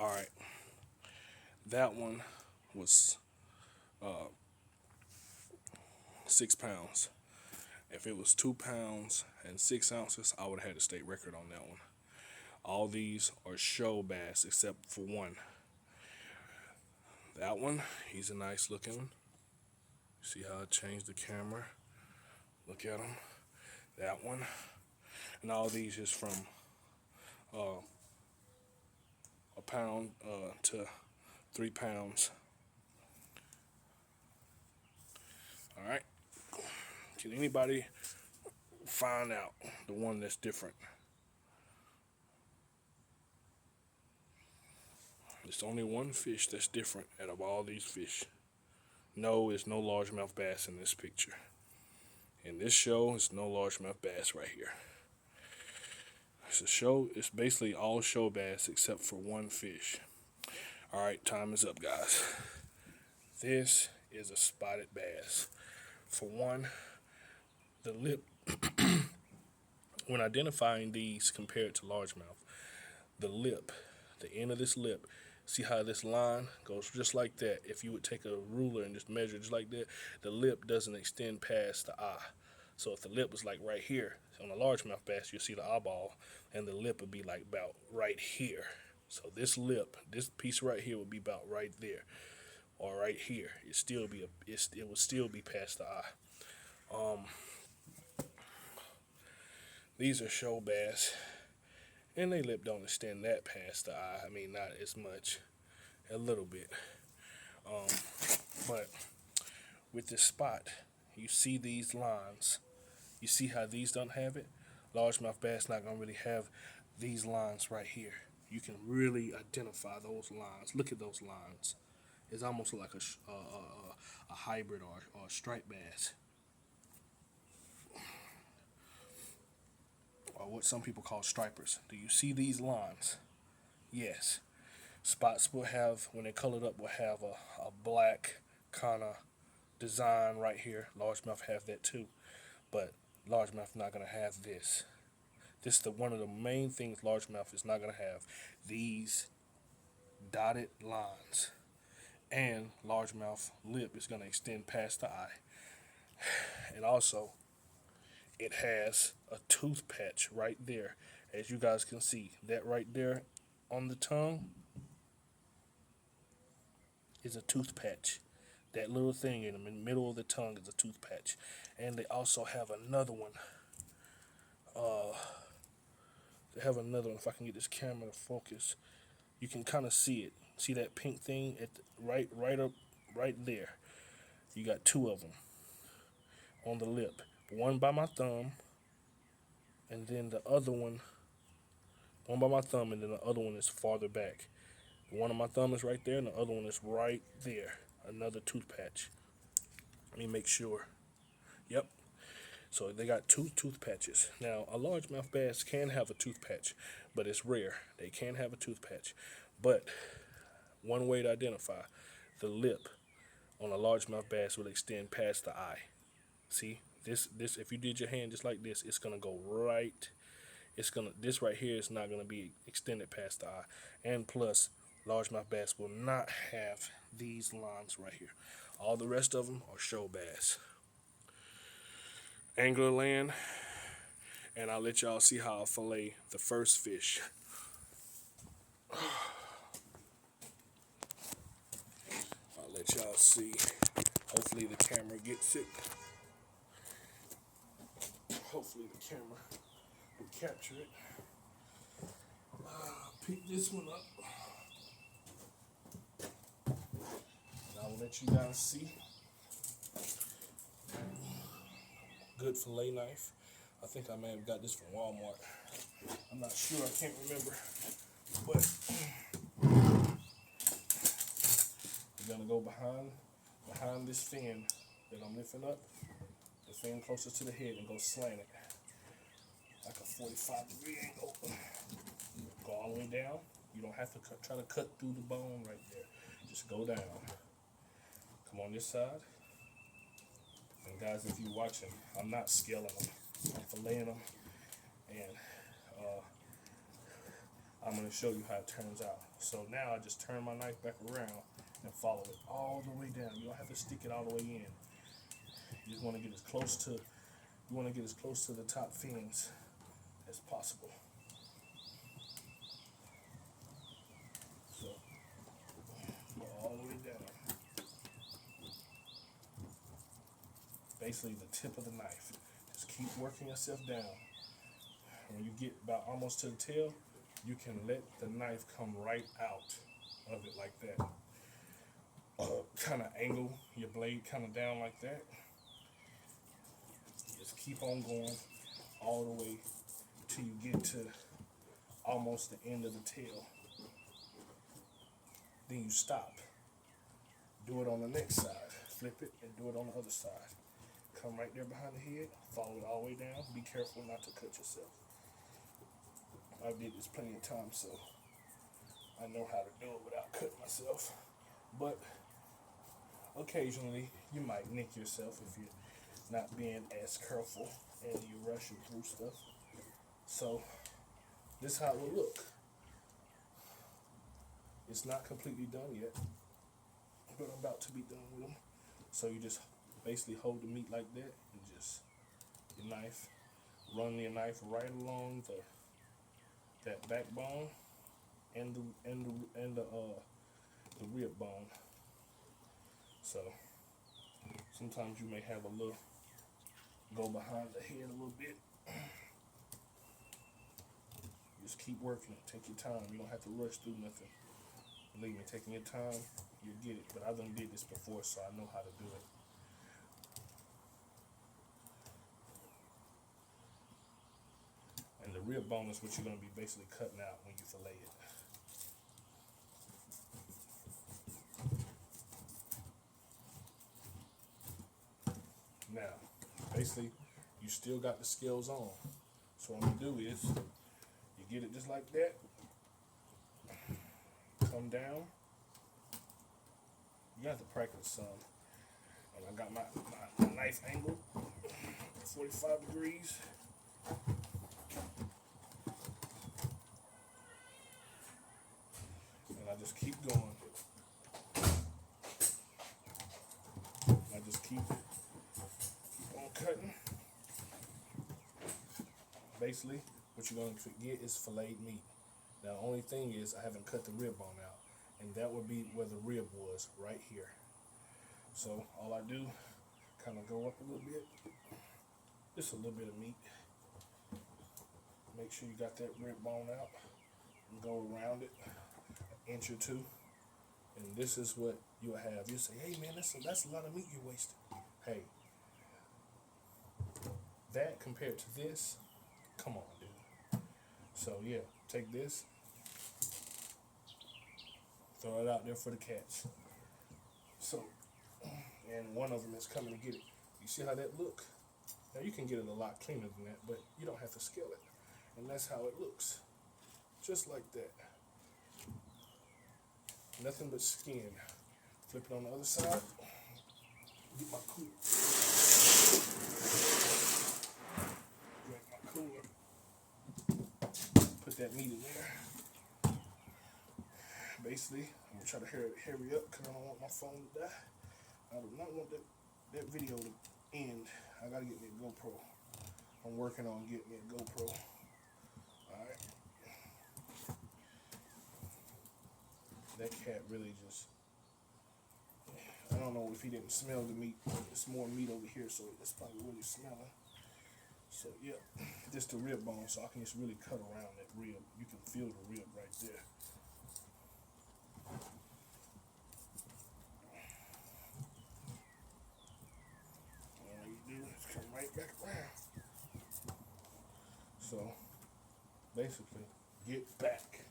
All right, that one was 6 pounds. If it was 2 pounds and 6 ounces, I would have had a state record on that one. All these are show bass except for one. That one, he's a nice looking one. See how I changed the camera? Look at him. That one. And all these is from uh, a pound to 3 pounds. All right. Can anybody find out the one that's different? There's only one fish that's different out of all these fish. No, it's no largemouth bass in this picture. In this show, it's no largemouth bass right here. It's a show. It's basically all show bass except for one fish. All right, time is up, guys. This is a spotted bass. For one, the lip. When identifying these compared to largemouth, the lip, the end of this lip, see how this line goes just like that. If you would take a ruler and just measure just like that, the lip doesn't extend past the eye. So if the lip was like right here on a largemouth bass, you'll see the eyeball, and the lip would be like about right here. So this lip, this piece right here, would be about right there, or right here. It would still be past the eye. These are show bass, and they lip don't extend that past the eye. I mean, not as much, a little bit. But with this spot, you see these lines. You see how these don't have it? Largemouth bass not gonna really have these lines right here. You can really identify those lines. Look at those lines. It's almost like a hybrid or a striped bass, or what some people call stripers. Do you see these lines? Yes. Spots will have, when they're colored up, will have a black kind of design right here. Largemouth have that too, but largemouth not gonna have this. This is one of the main things largemouth is not gonna have. These dotted lines, and largemouth lip is gonna extend past the eye, and also it has a tooth patch right there, as you guys can see. That right there on the tongue is a tooth patch. That little thing in the middle of the tongue is a tooth patch. And they also have another one. They have another one. If I can get this camera to focus, you can kind of see it. See that pink thing at the, right there. You got two of them on the lip. One by my thumb, and then the other one. One by my thumb, and then the other one is farther back. One of my thumb is right there, and the other one is right there. Another tooth patch. Let me make sure. Yep. So they got two tooth patches. Now, a largemouth bass can have a tooth patch, but it's rare. They can have a tooth patch. But one way to identify, the lip on a largemouth bass will extend past the eye. See? This if you did your hand just like this, it's gonna go right. This right here is not gonna be extended past the eye. And plus, largemouth bass will not have these lines right here. All the rest of them are show bass. Angler land, and I'll let y'all see how I fillet the first fish. I'll let y'all see. Hopefully the camera gets it. Hopefully the camera will capture it. Pick this one up. And I'll let you guys see. Good fillet knife. I think I may have got this from Walmart. I'm not sure. I can't remember. But you're gonna go behind this fin that I'm lifting up, the fin closest to the head, and go slant it like a 45-degree angle. Go all the way down. You don't have to try to cut through the bone right there. Just go down. Come on this side. And guys, if you're watching, I'm not scaling them. I'm filleting them. And I'm going to show you how it turns out. So now I just turn my knife back around and follow it all the way down. You don't have to stick it all the way in. You just want to get as close to the top fins as possible. So go all the way down. Basically the tip of the knife. Just keep working yourself down. When you get about almost to the tail, you can let the knife come right out of it like that. Kind of angle your blade kind of down like that. Just keep on going all the way till you get to almost the end of the tail. Then you stop. Do it on the next side. Flip it and do it on the other side. Come right there behind the head. Follow it all the way down. Be careful not to cut yourself. I did this plenty of times, so I know how to do it without cutting myself. But occasionally, you might nick yourself if you're not being as careful and you're rushing through stuff. So this is how it will look. It's not completely done yet, but I'm about to be done with them. So you just basically hold the meat like that and just your knife, run your knife right along that backbone and the rib bone. So sometimes you may have a little go behind the head a little bit. Just keep working it. Take your time. You don't have to rush through nothing. Believe me, taking your time, you'll get it. But I done did this before, so I know how to do it. And the rib bone is what you're going to be basically cutting out when you fillet it. Now, basically, you still got the scales on. So what I'm going to do is, you get it just like that. Come down. You have to practice some. And I got my knife angle, 45 degrees. And I just keep going. I just keep on cutting. Basically, what you're going to get is filleted meat. Now, the only thing is I haven't cut the rib bone out, and that would be where the rib was, right here. So all I do, kind of go up a little bit, just a little bit of meat. Make sure you got that rib bone out, and go around it an inch or two, and this is what you'll have. You'll say, hey man, that's a lot of meat you're wasting. Hey, that compared to this, come on, dude. So yeah, take this, throw it out there for the cats. So, and one of them is coming to get it. You see how that look? Now you can get it a lot cleaner than that, but you don't have to scale it. And that's how it looks. Just like that. Nothing but skin. Flip it on the other side. Get my cooler. Drink my cooler. Put that meat in there. Basically, I'm going to try to hurry up because I don't want my phone to die. I do not want that video to end. I got to get me a GoPro. I'm working on getting me a GoPro. Alright. That cat really just, I don't know if he didn't smell the meat. There's more meat over here, so it's probably really smelling. So yeah, just the rib bone, so I can just really cut around that rib. You can feel the rib right there. All you do is come right back around. So basically, get back.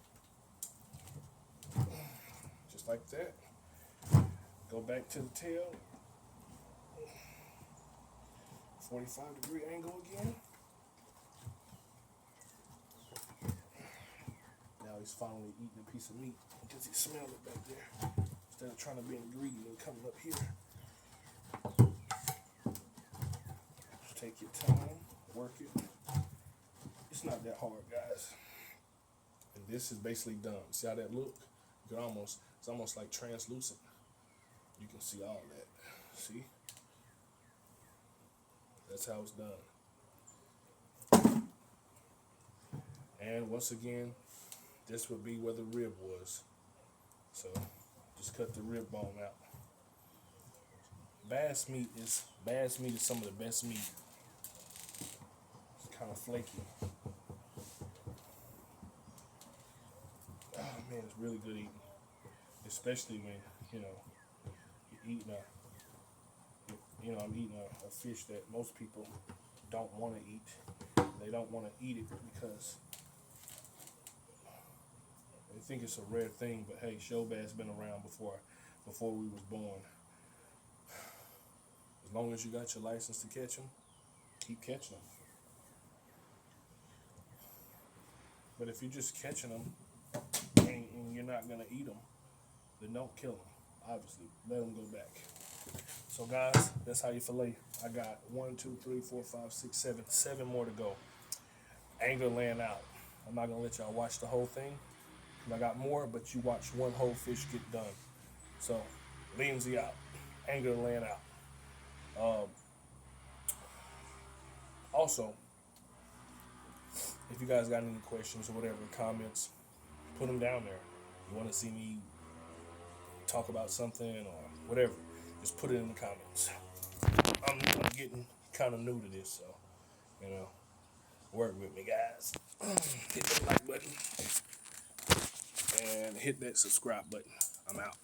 Just like that. Go back to the tail. 45-degree angle again. Now he's finally eating a piece of meat because he smelled it back there. Instead of trying to be greedy and coming up here. Just take your time, work it. It's not that hard, guys. And this is basically done. See how that look? You can almost, it's almost like translucent. You can see all that. See? That's how it's done. And once again, this would be where the rib was. So just cut the rib bone out. Bass meat is some of the best meat. It's kind of flaky. Oh man, it's really good eating. Especially when, you're eating I'm eating a fish that most people don't want to eat. They don't want to eat it because they think it's a rare thing, but hey, show bass been around before we was born. As long as you got your license to catch them, keep catching them. But if you're just catching them and you're not gonna eat them, then don't kill them. Obviously, let them go back. So guys, that's how you fillet. I got 1, 2, 3, 4, 5, 6, 7 more to go. Angler laying out. I'm not gonna let y'all watch the whole thing. I got more, but you watch one whole fish get done. So, Lindsay out. Angler laying out. Also, if you guys got any questions or whatever, comments, put them down there. You want to see me talk about something or whatever, just put it in the comments. I'm getting kind of new to this, so, work with me, guys. Hit that like button and hit that subscribe button. I'm out.